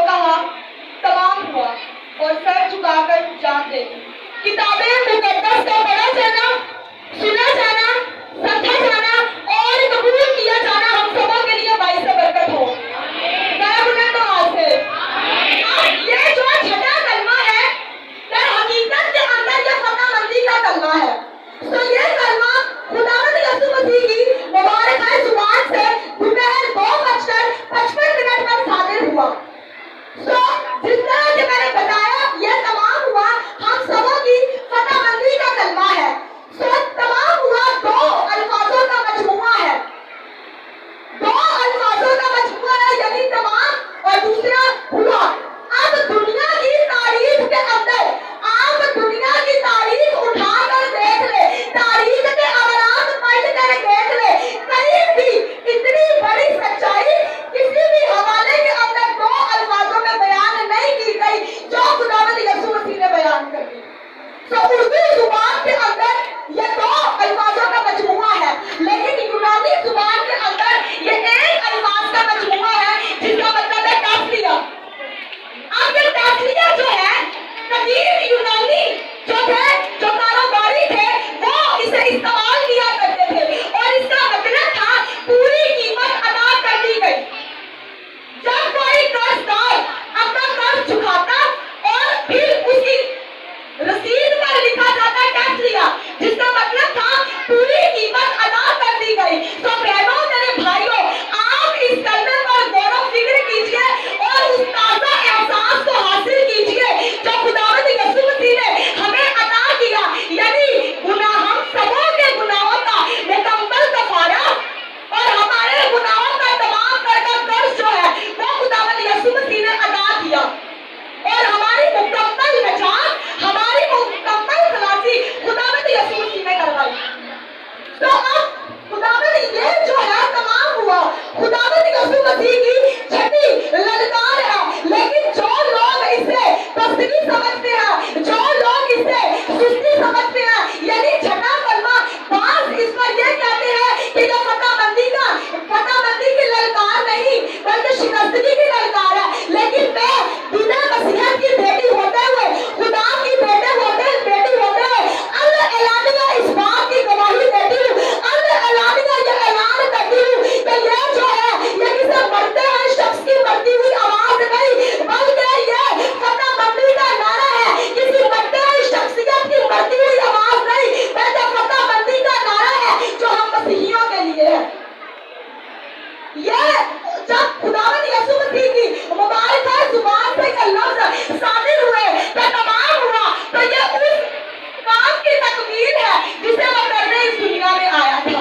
कहा तमाम हुआ और सर झुकाकर जान दे दी। किताबें मुकद्दस का पढ़ा जाना, सुना जाना, समझा जाना और कबूल किया जाना हम सबों के लिए बाइस बरकत हो। मैं बोले तो आज से ये जो छठा कलमा है दर हकीकत के अंदर ये फतहमंदी का कलमा है। तो ये कलमा खुदावंद यीशु मसीह की मुबारक जुबान से दोपहर 2:55 पर सादिर हुआ। तो जिस तरह से मैंने बताया ये तमाम हुआ हम सबों की फतहमंदी का कलमा है। तो तमाम हुआ दो अल्फाजों का मजमुआ है, दो अल्फाजों का मजमुआ है यानी तमाम और दूसरा हुआ। अब दुनिया की तारीख के अंदर आप दुनिया की तारीख उठाकर देख ले, तारीख के अवरात पढ़कर देख ले, कहीं भी इतनी बड़ी सच्चाई किसी भी हवाले के अंदर दो अल्फाजों में बयान नहीं की गई जो खुदावंद यीशु मसीह ने बयान कर दी। तो उर्दू जुबान के अंदर ये दो अल्फाजों का मजमुआ है, लेकिन यूनानी जुबान के अंदर ये एक अल्फाज का मजमुआ है जिसका मतलब है तास्लिया। अब ये तास्लिया जो है कदीम यूनानी जो थे, जो कारोबारी थे, वो इसे इस्तेमाल किया करते थे और इसका मतलब था पूरी कीमत अदा कर दी गई। जब कोई कर्जदार अपना कर्ज चुकाता और फिर उसकी रसीद पर लिखा जाता टैक्स लिया, जिसका मतलब था पूरी कीमत अदा कर दी गई। तो बहनों मेरे भाइयों, आप इस कलमे पर गौर व फिक्र कीजिए और उस ताजा एहसास को हासिल कीजिए जो खुदावंद यीशु मसीह ने हमें अता किया, यानी गुनाह हम सबों के गुनाहों का मुकम्मल कफारा और हमारे गुनाहों का तमाम कर्ज जो है वो खुदावंद यीशु मसीह ने अदा किया और हमारी मुकम्मल निजात, हमारी मुकम्मल खलासी खुदावंद यीशु मसीह ने करवाई। तो अब खुदावंद ये जो है तमाम हुआ खुदावंद यीशु मसीह की छठी ललकार है, लेकिन जो लोग इसे पस्तगी समझते हैं, जो लोग इसे सुस्ती समझते हैं, यानी छठा कलमा बात इस पर ये कहते हैं कि ये फतहमंदी की ललकार नहीं बल्कि शिकस्तगी की ललकार है। लेकिन मैं बिना मसीहत की बेटी होते हुए, खुदा की बेटी होते हुए अल्लाह एलानिया इस बात की गवाही देती हूँ, अल्लाह एलानिया ये ऐलान करती हूँ कि ये जो है ये किसी मरते हुए शख्स की मरती हुई आवाज नहीं, बल्कि ये फतहमंदी का नारा है। किसी मरते हुए शख्सियत की मरती हुई आवाज नहीं, बल्कि फतहमंदी का नारा है जो हम मसीहियों के लिए है। ये जब खुदावंद यीशु मसीह की मुबारक जुबान से ये लफ्ज सादिर हुए तो तमाम हुआ, तो ये उस काम की तकमील है जिसे वो करने इस दुनिया में आया था।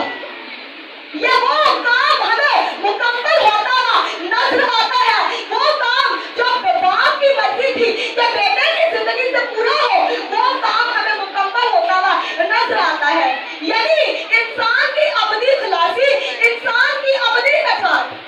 ये वो काम हमें मुकम्मल होता हुआ नजर आता है, वो काम जो बाप की मर्जी थी कि बेटे की जिंदगी से पूरा हो, वो काम हमें मुकम्मल होता हुआ नजर आता है। यानी इंसान की अबदी खलासी, इंसान की अबदी नजात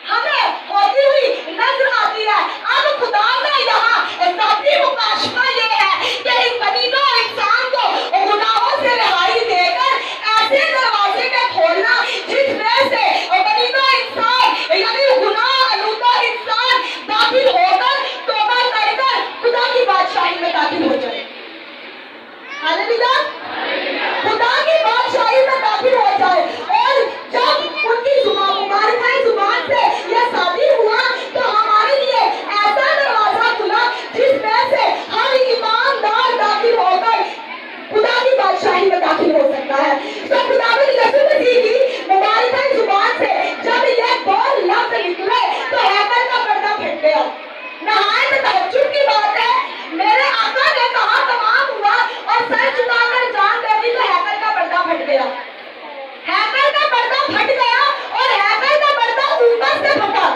हमें होती हुई नजर आती है। अब खुदा का यहाँ जाती मुकाशफा ये है कि इन बनीनो इंसान को गुनाहों से रिहाई देकर ऐसे दरवाजे में खोलना जिसमें से बनीनो इंसान यानी गुनाह आलूदा इंसान दाखिल होकर तौबा कर खुदा की बादशाही में दाखिल हो जाए। हालेलुया, खुदा की बादशाही में दाखिल हो जाए। और जब उनकी मुबारक जुबान से यह शादी हुआ तो हमारे लिए ऐसा दरवाजा खुला जिसमें से हर ईमानदार दाखिल होकर खुदा की बादशाही में दाखिल हो सकता है। तो खुदावंद यीशु मसीह की मुबारक जुबान से जब ये दो लफ्ज निकले तो हैकल का पर्दा फट गया। नहायत तअज्जुब की बात है, मेरे आका ने कहा तमाम हुआ और सर झुकाकर जान दे दी तो हैकल का पर्दा फट गया। हैकल का पर्दा फट गया और हैकल का पर्दा ऊपर से फटा।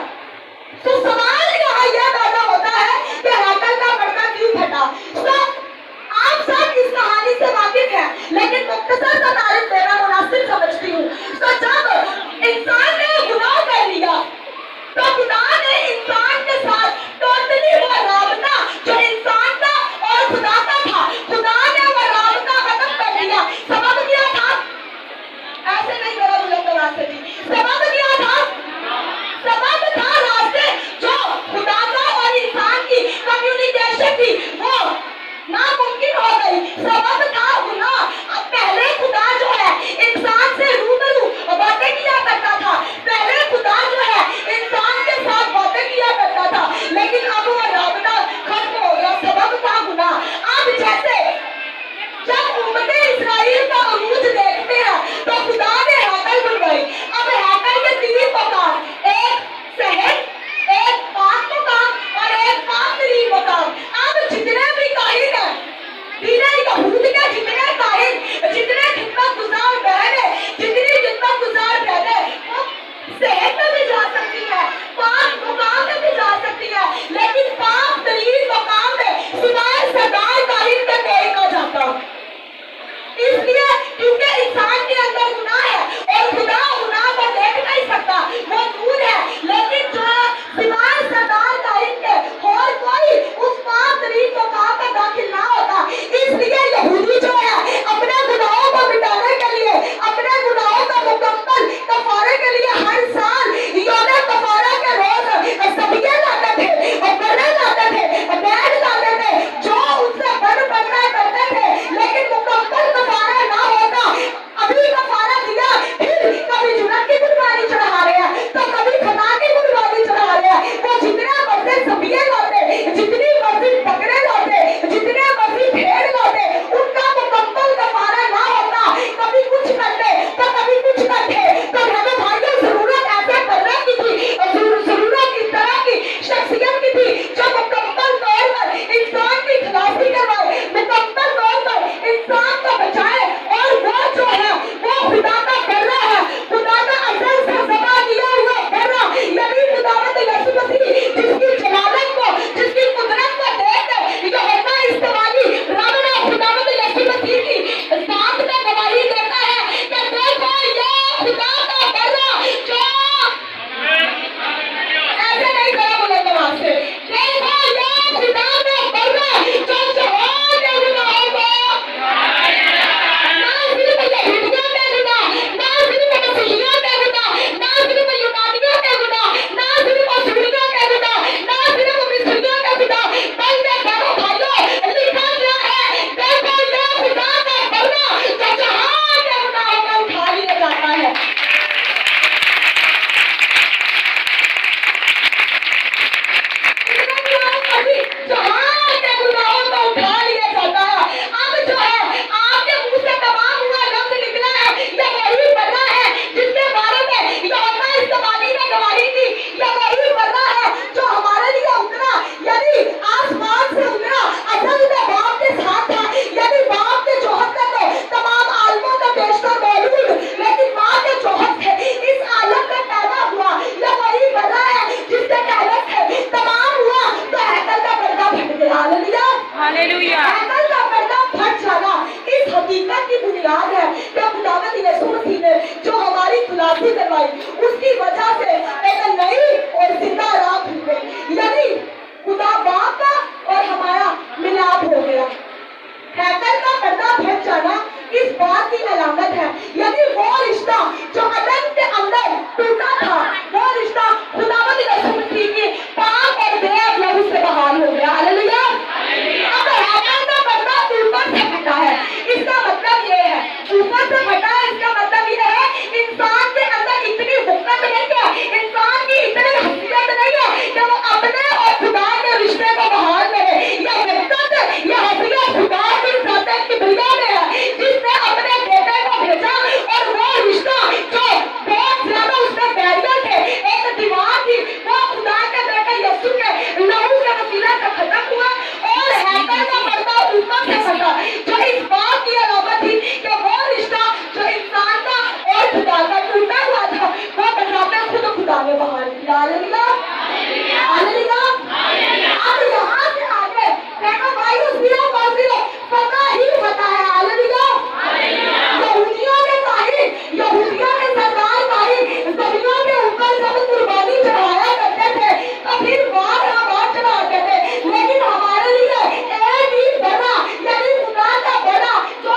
तो सवाल यहाँ यह पैदा होता है कि हैकल का पर्दा क्यों फटा। तो आप सब इस कहानी से वाकिफ हैं, लेकिन मुख्तसर सा तारीफ देना मुनासिब समझती हूँ। तो जब इंसान ने गुनाह कर लिया तो खुदा ने इंसान के साथ टोटली वो राबता जो इंसान का और खुदा का था, खुदा ने वो राबता खत्म कर दिया। सबब क्या था? ऐसे नहीं मेरा बुलंद आवाज से जी, सबब क्या था? सबब था रास्ते जो अंदर गुनाह है और खुदा गुनाह को देख नहीं सकता, वो दूर है। लेकिन जो है सिवाय सरदार कायम के और कोई उस पाक तरीक को कहा पर दाखिल ना होता। इसलिए यहूदी जो है अपने गुनाहों को मिटाने के लिए, अपने गुनाहों का मुकम्मल कफारे के लिए हर साल यौम कफारा के रोज सबिये लाते थे और बर्रे लाते थे, बैग लाते थे, जो उनसे बड़ बनना करते थे। लेकिन मुकम्मल कफारा ना होता। अभी कफारा दिया, फिर कभी जुनून की कुर्बानी चढ़ा रहे हैं, तो कभी खता की कुर्बानी चढ़ा रहे हैं। वो जितने मर्जी सबिये लाते, जितनी मर्जी बकरे लाते, जितने मर्जी भेड़ लाते, उनका मुकम्मल कफारा ना होता। कभी कुछ करते तो कभी कुछ करते। तो हमें भाइयों जरूरत ऐसा करने की थी, जरूरत इस तरह की शख्सियत की थी जो मुकम्मल तौर पर इंसान की खलासी करवाए, मुकम्मल तौर पर इंसान को बचाए। और वो जो है वो खुदा का बर्रा है, खुदा का असल से समा दिया हुआ बर्रा, यानी खुदावंद यीशु मसीह, जिसकी जलालत को, जिसकी कुदरत को देखकर यूहन्ना इस्तेमाली रब ने खुदावंद यीशु मसीह की साथ में गवाही देता है कि देखो ये खुदा का बर्रा जो ऐसे नहीं करा बुलंद आवाज से, देखो ये खुदा का बर्रा जो जहान के गुनाहों को, ना सिर्फ यहूदियों के गुनाह, ना सिर्फ मसीहियों के गुनाह, ना सिर्फ यूनानियों के गुनाह, ना सिर्फ अशूरियों के गुनाह, ना सिर्फ मिस्रियों के गुनाह, बल्कि देखो भाइयों लिखा गया है, देखो ये खुदा का बर्रा जो जहान के गुनाहों को उठा लिया जाता है। जहां के गुनाहों को उठा लिया जाता है। अब जो है आपके मुंह से तमाम हुआ लफ्ज निकला है, यह वही बर्रा है जिसके बारे में यूहन्ना इस्तेमाली ने गवाही दी। यह वही बर्रा है जो हमारे लिए उतरा, यानी आसमान से उतरा। असल में बाप के साथ था, यानी बाप के जोहत में तो तमाम आलमों का बेशतर मौजूद, लेकिन माँ के जोहत से इस आलम में पैदा हुआ। यह वही बर्रा है जिससे कहलत है तमाम हुआ तो हैकल का पर्दा फट गया। Hallelujah, hallelujah. हैकल का पर्दा फट जाना इस हकीकत की बुनियाद है कि खुदावंद यीशु मसीह ने जो हमारी खुलासी करवाई, उसकी वजह से एक नई और जिंदा राह खुल गई, यानी खुदा बाप का और हमारा मिलाप हो गया। हैकल का पर्दा फट जाना इस बात की अलामत है, यानी वो रिश्ता जो अदन के अंदर टूटा था, वो रिश्ता खुदावंद यीशु मसीह की पाक और बेअब लहू से बहाल हो गया। हालेलुया। अब हैकल का पर्दा ऊपर से फटा है, इसका मतलब ये है, ऊपर से फटा है, इसका मतलब ये है इंसान के अंदर इतनी हुक्कत नहीं है, इंसान की इतनी हसीयत नहीं है कि वो अपने और खुदा के रिश्ते को बहाल करे। यह हुक्कत, यह हसीयत खुदा की ज़ात की दुनिया में है, जिसने अपने बेटे को भेजा। और वो रिश्ता जो बहुत ज्यादा उसमें बैरियर थे, एक दीवार थी, वो खुदा के बेटे यीशु के लहू के वसीले से खत्म हुआ। और हैकल का पर्दा ऊपर से फटा, जो इस बात की अलामत थी कि वो रिश्ता जो इंसान का और खुदा का टूटा हुआ था, वो बचाते खुद खुदा ने बहाल किया। Hallelujah, hallelujah. अब यहाँ से आगे देखो भाई, सिर्फ और सिर्फ पता ही पता है। हालेलुया। यहूदियों के काहिन, यहूदियों के सरदार काहिन सबियों के ऊपर जब कुर्बानी चढ़ाया करते थे तो फिर बार चढ़ाते थे। लेकिन हमारे लिए एक ही बड़ा, यानी खुदा का बड़ा, जो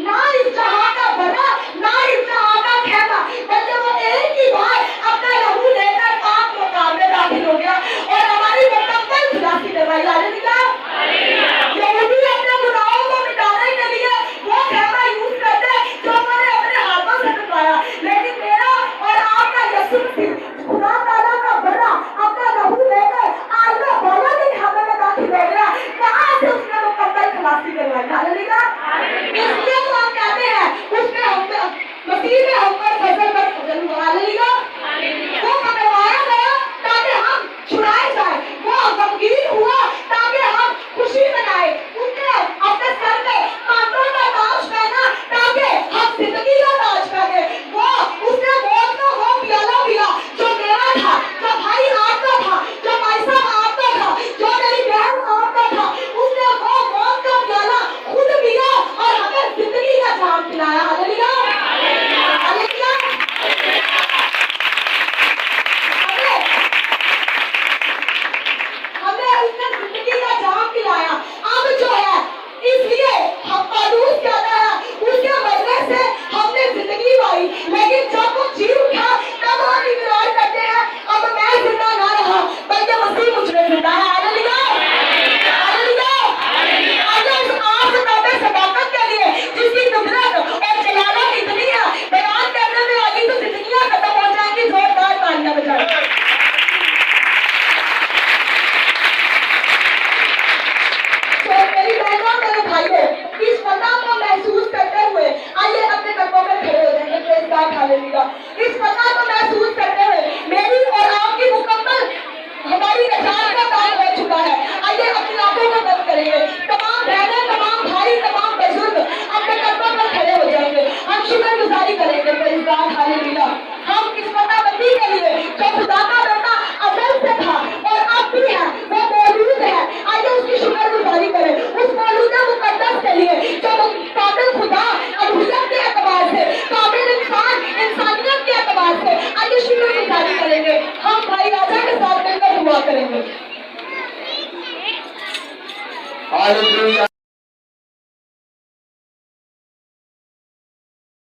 ना इस जहां का बड़ा, ना इस जहां का खेमा, बल्कि वो एक ही बार अपना लहू लेकर पाक मकाम में दाखिल हो गया और हमारी मुकम्मल खुलासी करवाई। हालेलुया। यहूदी अपने गुनाहों को मिटाने के लिए वो खेमा यूज करते जो उन्होंने अपने हाथों से बनवाया, लेकिन मेरा और आपका यीशु मसीह खुदा ताला का बड़ा अपना लहू लेकर आलम बाला के खेमे में दाखिल हो गया, वहां से उसने मुकम्मल खलासी करवाई। हालेलुया। इसलिए तो हम कहते हैं उसमें हम मसीह में हम पर फजल पर फजल हुआ। हालेलुया। वो पकड़वाया गया ताकि हम छुड़ाए जाए, वो गमगीन हुआ ताकि हम खुशी मनाए, उसने अपने सर पे कांटों का ताज पहना ताकि हम जिंदगी का ताज पहने। वो उसने मौत का वो प्याला पिया जो मेरा था, जो भाई आपका था, जो भाई साहब आपका था, जो मेरी बहन आपका था, उसने वो मौत का प्याला खुद पिया और हमें जिंदगी का जाम पिलाया। हालेलुया। हालेलुया। इस फतह को महसूस करते हुए मेरी और आपकी मुकम्मल हमारी रजात का काम हो चुका है। आइए अपनी आंखों को बंद करेंगे। तमाम बहनें, तमाम भाई, तमाम बुजुर्ग अपने कदमों पर खड़े हो जाएंगे। हम शुक्रगुजारी करेंगे। Praise God, hallelujah. हम इस फतहबंदी के लिए जो खुदा का बेटा अज़ल से था और अब भी है, वो मौजूद है। आइए उसकी शुक्रगुजारी करें, उस मौजूदा मुकद्दस के लिए जो कामिल खुदा अल्हुयत के एतबार से, कामिल इंसान इंसानियत के एतबार से। आइए शुक्रगुजारी करेंगे। हम भाई राजा के साथ मिलकर दुआ करेंगे। हालेलुया।